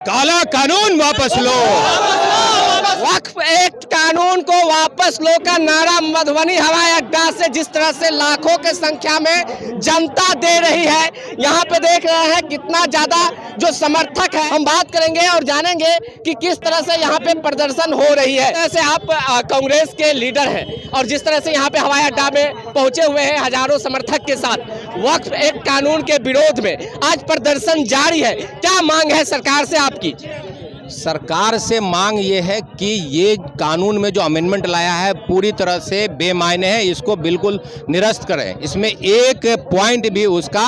काला कानून वापस लो। वक्फ एक्ट कानून को वापस लो का नारा मधुबनी हवाई अड्डा से जिस तरह से लाखों की संख्या में जनता दे रही है, यहाँ पे देख रहे हैं कितना ज्यादा जो समर्थक है। हम बात करेंगे और जानेंगे कि किस तरह से यहाँ पे प्रदर्शन हो रही है। जैसे आप कांग्रेस के लीडर हैं और जिस तरह से यहाँ पे हवाई अड्डा में पहुंचे हुए हैं हजारों समर्थक के साथ, वक्फ एक्ट कानून के विरोध में आज प्रदर्शन जारी है। क्या मांग है सरकार से आपकी? सरकार से मांग ये है कि ये कानून में जो अमेंडमेंट लाया है पूरी तरह से बेमायने है, इसको बिल्कुल निरस्त करें। इसमें एक पॉइंट भी उसका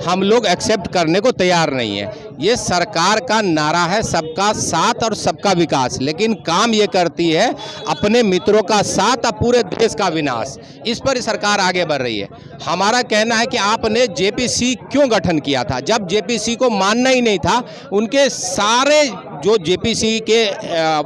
हम लोग एक्सेप्ट करने को तैयार नहीं है। ये सरकार का नारा है सबका साथ और सबका विकास, लेकिन काम ये करती है अपने मित्रों का साथ और पूरे देश का विनाश। इस पर सरकार आगे बढ़ रही है। हमारा कहना है कि आपने जेपीसी क्यों गठन किया था, जब जेपीसी को मानना ही नहीं था। उनके सारे जो जेपीसी के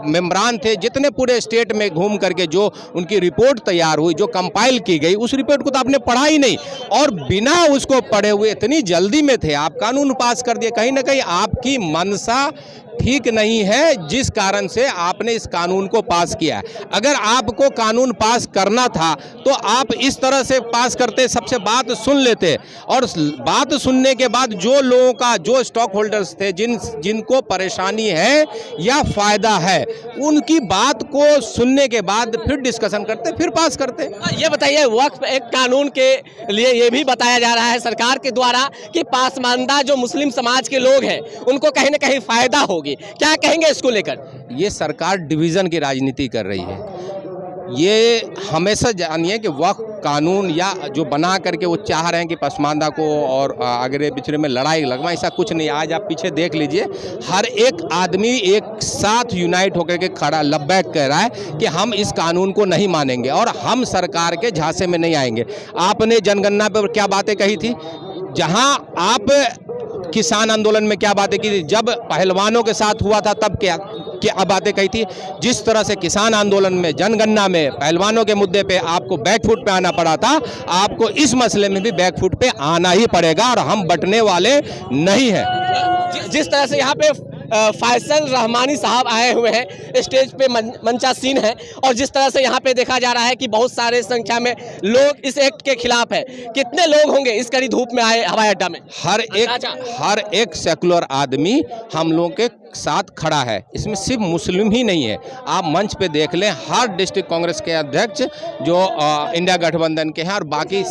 मेंबरान थे, जितने पूरे स्टेट में घूम करके जो उनकी रिपोर्ट तैयार हुई, जो कंपाइल की गई, उस रिपोर्ट को तो आपने पढ़ा ही नहीं और बिना उसको पढ़े हुए इतनी जल्दी में थे आप कानून पास कर दिए। कहीं ना कहीं आपकी मंशा ठीक नहीं है, जिस कारण से आपने इस कानून को पास किया है। अगर आपको कानून पास करना था तो आप इस तरह से पास करते, सबसे बात सुन लेते और बात सुनने के बाद जो लोगों का, जो स्टॉक होल्डर्स थे, जिनको परेशानी है या फायदा है, उनकी बात को सुनने के बाद फिर डिस्कशन करते, फिर पास करते। ये बताइए, वक्फ एक्ट कानून के लिए ये भी बताया जा रहा है सरकार के द्वारा कि पासमानदा जो मुस्लिम समाज के लोग हैं उनको कहीं ना कहीं फायदा होगी। क्या कहेंगे इसको लेकर? ये सरकार डिवीज़न की राजनीति कर रही है। ये हमेशा जानिए कि वक्फ कानून या जो बना करके वो चाह रहे हैं कि पसमानदा को और आगे पिछड़े में लड़ाई लगवा, ऐसा कुछ नहीं। आज आप पीछे देख लीजिए, हर एक आदमी एक साथ यूनाइट होकर के खड़ा लब्बैक कह रहा है कि हम इस कानून को नहीं मानेंगे और हम सरकार के झांसे में नहीं आएंगे। आपने जनगणना पर क्या बातें कही थी, जहां आप किसान आंदोलन में क्या बातें की थी, जब पहलवानों के साथ हुआ था तब क्या बातें कही थी। जिस तरह से किसान आंदोलन में, जनगणना में, पहलवानों के मुद्दे पे आपको बैकफुट पे आना पड़ा था, आपको इस मसले में भी बैकफुट पे आना ही पड़ेगा और हम बटने वाले नहीं हैं। जिस तरह से यहाँ पे फैसल रहमानी साहब आए हुए हैं, स्टेज पे मंचासीन है और जिस तरह से यहाँ पे देखा जा रहा है कि बहुत सारे संख्या में लोग इस एक्ट के खिलाफ है। कितने लोग होंगे इस कड़ी धूप में आए हवाई अड्डा में? हर एक सेकुलर आदमी हम लोगों के साथ खड़ा है। इसमें सिर्फ मुस्लिम ही नहीं है, आप मंच पे देख लें, हर डिस्ट्रिक्ट कांग्रेस के अध्यक्ष जो इंडिया गठबंधन के हैं और बाकी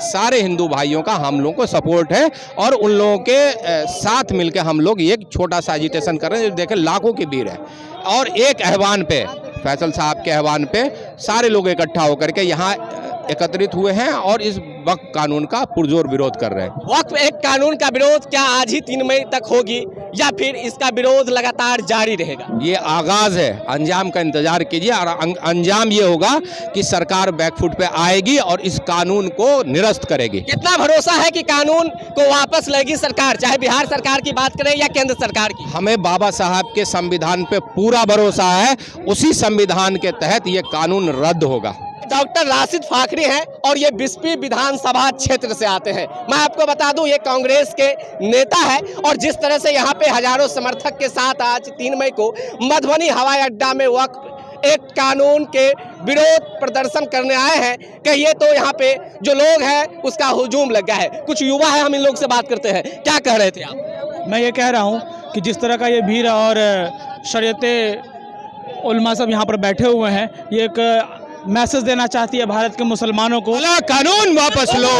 सारे हिंदू भाइयों का हम लोगों को सपोर्ट है और उन लोगों के साथ मिलकर हम लोग एक छोटा सा एजिटेशन कर रहे हैं। जो देखें लाखों की भीड़ है और एक आह्वान पे, फैसल साहब के आह्वान पे सारे लोग इकट्ठा होकर के यहाँ एकत्रित हुए हैं और इस वक्फ कानून का पुरजोर विरोध कर रहे हैं। वक्फ एक्ट कानून का विरोध क्या आज ही 3 मई तक होगी या फिर इसका विरोध लगातार जारी रहेगा? ये आगाज है, अंजाम का इंतजार कीजिए और अंजाम ये होगा कि सरकार बैकफुट पे आएगी और इस कानून को निरस्त करेगी। कितना भरोसा है कि कानून को वापस लेगी सरकार, चाहे बिहार सरकार की बात करें या केंद्र सरकार की? हमें बाबा साहब के संविधान पे पूरा भरोसा है, उसी संविधान के तहत ये कानून रद्द होगा। डॉक्टर राशिद फाखरी हैं और ये बिस्पी विधानसभा क्षेत्र से आते हैं। मैं आपको बता दूं ये कांग्रेस के नेता है और जिस तरह से यहाँ पे हजारों समर्थक के साथ आज 3 मई को मधुबनी हवाई अड्डा में वक्फ एक्ट कानून के विरोध प्रदर्शन करने आए हैं, कहिए तो यहाँ पे जो लोग हैं उसका हुजूम लग गया है। कुछ युवा है, हम इन लोग से बात करते हैं। क्या कह रहे थे आप? मैं ये कह रहा हूँ कि जिस तरह का ये भीड़ और शरीयते उलमा सब यहाँ पर बैठे हुए हैं, ये एक मैसेज देना चाहती है भारत के मुसलमानों को। कानून वापस लो।